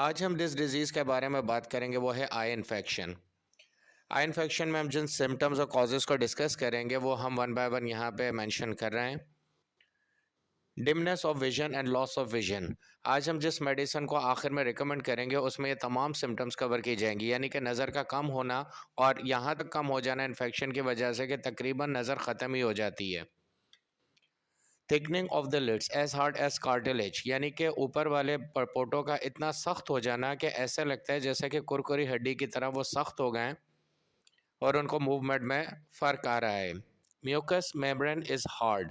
आज हम जिस डिज़ीज़ के बारे में बात करेंगे वो है आई इन्फेक्शन। आई इन्फेक्शन में हम जिन सिम्पटम्स और कॉजेज़ को डिस्कस करेंगे वो हम वन बाय वन यहाँ पे मेंशन कर रहे हैं। Dimness of vision and loss of vision. आज हम जिस मेडिसिन को आखिर में रिकमेंड करेंगे उसमें ये तमाम सिम्पटम्स कवर की जाएंगी, यानी कि नज़र का कम होना और यहाँ तक कम हो जाना इन्फेक्शन की वजह से कि तकरीबन नज़र ख़त्म ही हो जाती है। Thickening of the lids as hard as cartilage, यानी कि ऊपर वाले परपोटों का इतना सख्त हो जाना कि ऐसा लगता है जैसे कि कुरकुरी हड्डी की तरह वो सख्त हो गए और उनको मूवमेंट में फ़र्क आ रहा है। Mucous membrane is hard.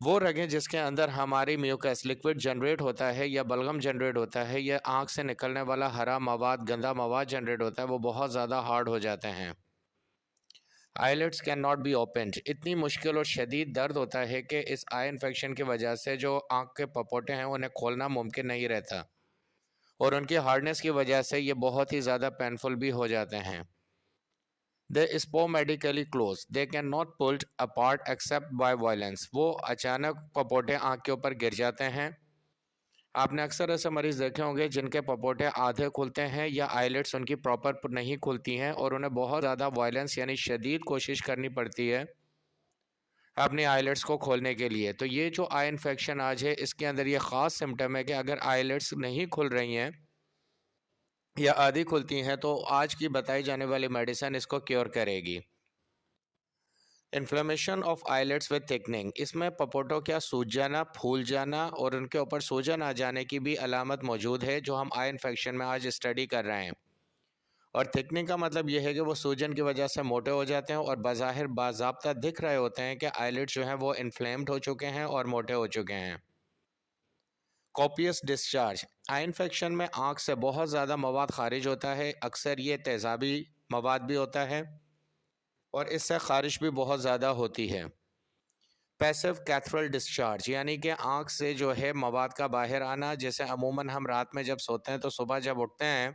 वो रगें जिसके अंदर हमारी म्यूकस लिक्विड जनरेट होता है या बलगम जनरेट होता है या आँख से निकलने वाला हरा मवाद, गंदा मवाद जनरेट होता है, वो बहुत ज़्यादा हार्ड हो जाते हैं। Eyelids can not be opened. इतनी मुश्किल और शदीद दर्द होता है कि इस आई इन्फेक्शन की वजह से जो आँख के पपोटे हैं उन्हें खोलना मुमकिन नहीं रहता और उनकी हार्डनेस की वजह से ये बहुत ही ज़्यादा पेनफुल भी हो जाते हैं। दे स्पोमेडिकली close, they can not pulled apart except by violence. वो अचानक पपोटे आँख के ऊपर गिर जाते हैं। आपने अक्सर ऐसे मरीज़ देखे होंगे जिनके पपोटे आधे खुलते हैं या आईलिड्स उनकी प्रॉपर नहीं खुलती हैं और उन्हें बहुत ज़्यादा वायलेंस यानी शदीद कोशिश करनी पड़ती है अपनी आईलेट्स को खोलने के लिए। तो ये जो आई इन्फेक्शन आज है इसके अंदर ये ख़ास सिम्टम है कि अगर आईलेट्स नहीं खुल रही हैं या आधी खुलती हैं तो आज की बताई जाने वाली मेडिसिन इसको क्योर करेगी। Inflammation of eyelids with thickening, इसमें पपोटो क्या सूज जाना, फूल जाना और उनके ऊपर सूजन आ जाने की भी अलामत मौजूद है जो हम आई इन्फेक्शन में आज स्टडी कर रहे हैं। और थिकनिंग का मतलब ये है कि वो सूजन की वजह से मोटे हो जाते हैं और बज़ाहिर बाज़ाब्ता दिख रहे होते हैं कि आईलिड्स जो हैं वो इन्फ्लेम्ड हो चुके हैं और मोटे हो चुके हैं। कॉपियस डिस्चार्ज, आई इन्फेक्शन में आँख से बहुत ज़्यादा मवाद खारिज होता है, अक्सर ये तेज़ाबी मवाद भी होता है और इससे ख़ारिश भी बहुत ज़्यादा होती है। पैसिव कैथरल डिस्चार्ज, यानी कि आँख से जो है मवाद का बाहर आना, जैसे अमूमन हम रात में जब सोते हैं तो सुबह जब उठते हैं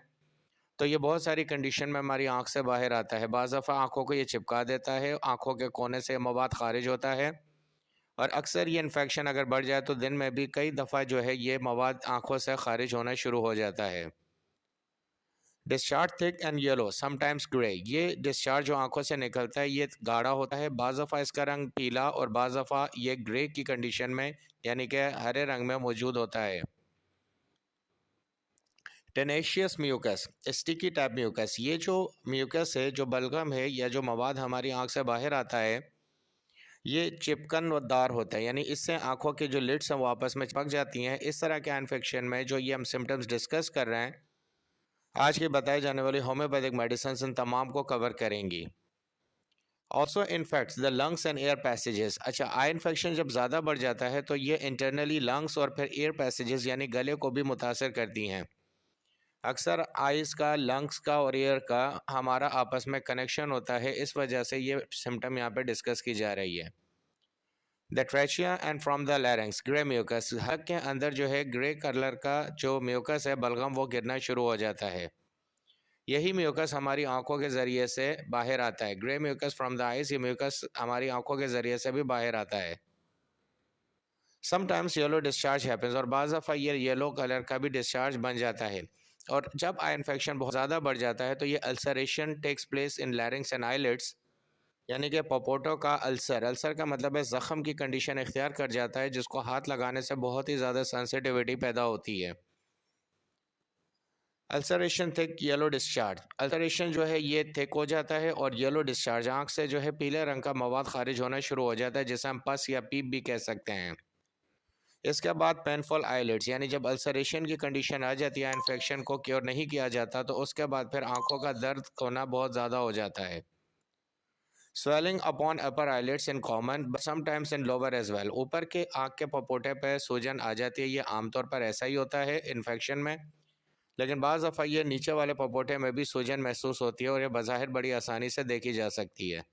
तो ये बहुत सारी कंडीशन में हमारी आँख से बाहर आता है। बाज़ दफ़ा आँखों को ये चिपका देता है, आँखों के कोने से मवाद ख़ारिज होता है और अक्सर ये इन्फेक्शन अगर बढ़ जाए तो दिन में भी कई दफ़ा जो है ये मवाद आँखों से ख़ारिज होना शुरू हो जाता है। Discharge thick and yellow sometimes grey, ये डिस्चार्ज जो आँखों से निकलता है ये गाढ़ा होता है, बाज़ दफ़ा इसका रंग पीला और बाज़ दफ़ा ये ग्रे की कंडीशन में यानी कि हरे रंग में मौजूद होता है। Tenacious mucus, sticky type mucus, ये जो म्यूकस है, जो बलगम है या जो मवाद हमारी आँख से बाहर आता है ये चिपकनदार होता है, यानी इससे आँखों की जो लिड्स हैं वो आपस में चिपक जाती हैं। इस तरह के इन्फेक्शन में जो ये हम सिम्टम्स डिस्कस कर रहे हैं आज की बताई जाने वाली होम्योपैथिक मेडिसिन इन तमाम को कवर करेंगी। Also infects the lungs and air passages. अच्छा, आई इन्फेक्शन जब ज़्यादा बढ़ जाता है तो ये इंटरनली लंग्स और फिर एयर पैसेजेस यानी गले को भी मुतासर करती हैं। अक्सर आइज़ का, लंग्स का और एयर का हमारा आपस में कनेक्शन होता है, इस वजह से ये सिम्टम यहाँ पे डिस्कस की जा रही है। The trachea and from the larynx grey mucus, हक के अंदर जो है ग्रे कलर का जो म्यूकस है बलगम वो गिरना शुरू हो जाता है। यही म्यूकस हमारी आंखों के ज़रिए से बाहर आता है। Grey mucus from the eyes, ये म्यूकस हमारी आंखों के ज़रिए से भी बाहर आता है। समटाइम्स येलो डिस्चार्ज हैपन्स, और बाज़ दफ़ा ये येलो कलर का भी डिस्चार्ज बन जाता है। और जब आई इन्फेक्शन बहुत ज़्यादा बढ़ जाता है तो ये ulceration takes place in larynx and eyelids, यानी कि पपोटो का अल्सर, अल्सर का मतलब है ज़ख़म की कंडीशन इख्तियार कर जाता है जिसको हाथ लगाने से बहुत ही ज़्यादा सेंसिटिविटी पैदा होती है। Ulceration thick yellow discharge, ulceration जो है ये थिक हो जाता है और येलो डिस्चार्ज, आँख से जो है पीले रंग का मवाद खारिज होना शुरू हो जाता है जिसे हम पस या पीप भी कह सकते हैं। इसके बाद पेनफुल आईलिड्स, यानी जब अल्सरेशन की कंडीशन आ जाती है, इन्फेक्शन को क्योर नहीं किया जाता तो उसके बाद फिर आंखों का दर्द होना बहुत ज़्यादा हो जाता है। Swelling upon upper eyelids in common but sometimes in lower as well, ऊपर के आँख के पपोटे पे सूजन आ जाती है, ये आमतौर पर ऐसा ही होता है इन्फेक्शन में, लेकिन बाज़ दफ़ा ये नीचे वाले पपोटे में भी सूजन महसूस होती है और ये बज़ाहिर बड़ी आसानी से देखी जा सकती है।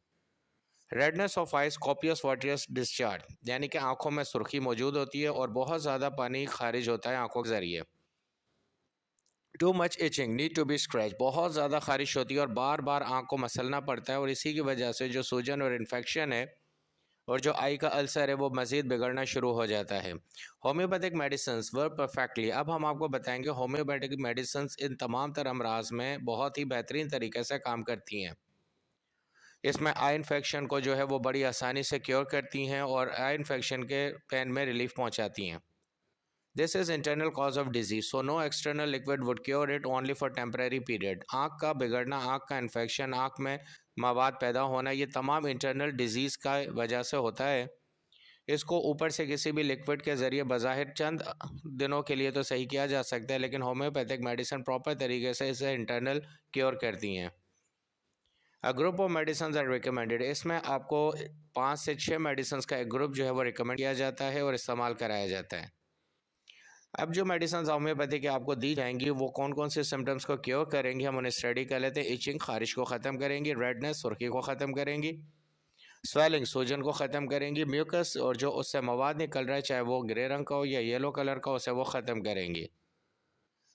Redness of eyes, copious watery discharge, यानी कि आंखों में सुर्खी मौजूद होती है और बहुत ज़्यादा पानी खारिज होता है आंखों के ज़रिए। Too much itching need to be scratch, बहुत ज़्यादा खारिश होती है और बार बार आँख को मसलना पड़ता है और इसी की वजह से जो सूजन और इन्फेक्शन है और जो आई का अल्सर है वो मज़ीद बिगड़ना शुरू हो जाता है। Homeopathic medicines work perfectly. अब हम आपको बताएंगे होम्योपैथिक मेडिसिन्स इन तमाम तर अमराज में बहुत ही बेहतरीन तरीके से काम करती हैं। इसमें आई इन्फेक्शन को जो है वो बड़ी आसानी से क्योर करती हैं और आई इन्फेक्शन के पेन में रिलीफ पहुंचाती हैं। This is internal cause of disease, so no external liquid would cure it only for temporary period. आँख का बिगड़ना, आँख का इन्फेक्शन, आँख में मवाद पैदा होना, ये तमाम इंटरनल डिजीज़ का वजह से होता है। इसको ऊपर से किसी भी लिक्विड के ज़रिए बज़ाहिर चंद दिनों के लिए तो सही किया जा सकता है, लेकिन होम्योपैथिक मेडिसिन प्रॉपर तरीके से इसे इंटरनल क्योर करती हैं। A group of medicine are recommended. इसमें आपको 5 से 6 मेडिसिन का एक ग्रुप जो है वो रिकमेंड किया जाता है और इस्तेमाल कराया जाता है। अब जो मेडिसिन होम्योपैथी की आपको दी जाएंगी वो कौन कौन से सिम्टम्स को क्योर करेंगी, हम उन्हें स्टडी कर लेते हैं। इचिंग, खारिश को ख़त्म करेंगी। रेडनेस, सुर्खी को ख़त्म करेंगी। स्वेलिंग, सूजन को ख़त्म करेंगी। म्यूकस, और जो उससे मवाद निकल रहा है चाहे वो ग्रे रंग का हो या येलो कलर का, उसे वो ख़त्म करेंगी।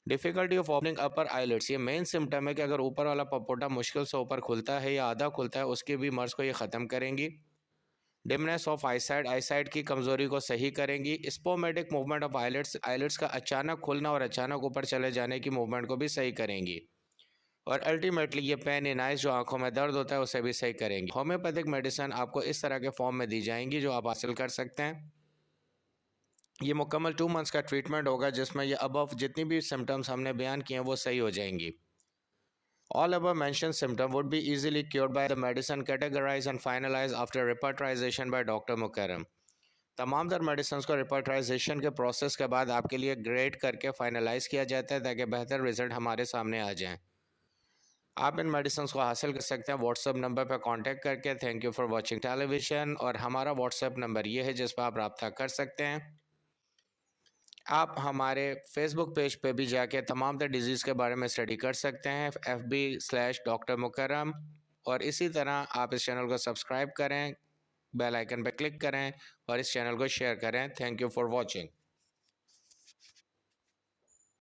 Difficulty of opening upper eyelids, ये मेन सिम्टम है कि अगर ऊपर वाला पपोटा मुश्किल से ऊपर खुलता है या आधा खुलता है, उसके भी मर्ज़ को ये ख़त्म करेंगी। डिमनेस ऑफ आईसाइट, आईसाइट की कमज़ोरी को सही करेंगी। स्पोमेटिक मूवमेंट ऑफ आईलिड्स, आईलिड्स का अचानक खुलना और अचानक ऊपर चले जाने की मूवमेंट को भी सही करेंगी। और अल्टीमेटली ये पेन इन आइज, जो आंखों में दर्द होता है, उसे भी सही करेंगी। होम्योपैथिक मेडिसिन आपको इस तरह के फॉर्म में दी जाएंगी जो आप हासिल कर सकते हैं। ये मुकम्मल 2 मंथ्स का ट्रीटमेंट होगा जिसमें ये अबव जितनी भी सिम्टम्स हमने बयान किए हैं वो सही हो जाएंगी। All above mentioned symptoms would be easily cured by the medicine categorized and finalized after repertorization by Dr. Mukarram. तमाम दर मेडिसिन को रिपर्टराइजेशन के प्रोसेस के बाद आपके लिए ग्रेड करके फाइनलाइज किया जाता है ताकि बेहतर रिजल्ट हमारे सामने आ जाएं। आप इन मेडिसिन को हासिल कर सकते हैं व्हाट्सएप नंबर पर कांटेक्ट करके। Thank you for watching television. और हमारा व्हाट्सएप नंबर ये है जिस पर आप रब्ता कर सकते हैं। आप हमारे फेसबुक पेज पे भी जाके तमाम द डिजीज़ के बारे में स्टडी कर सकते हैं, FB/डॉक्टर मुकर्रम। और इसी तरह आप इस चैनल को सब्सक्राइब करें, बेल आइकन पर क्लिक करें और इस चैनल को शेयर करें। Thank you for watching.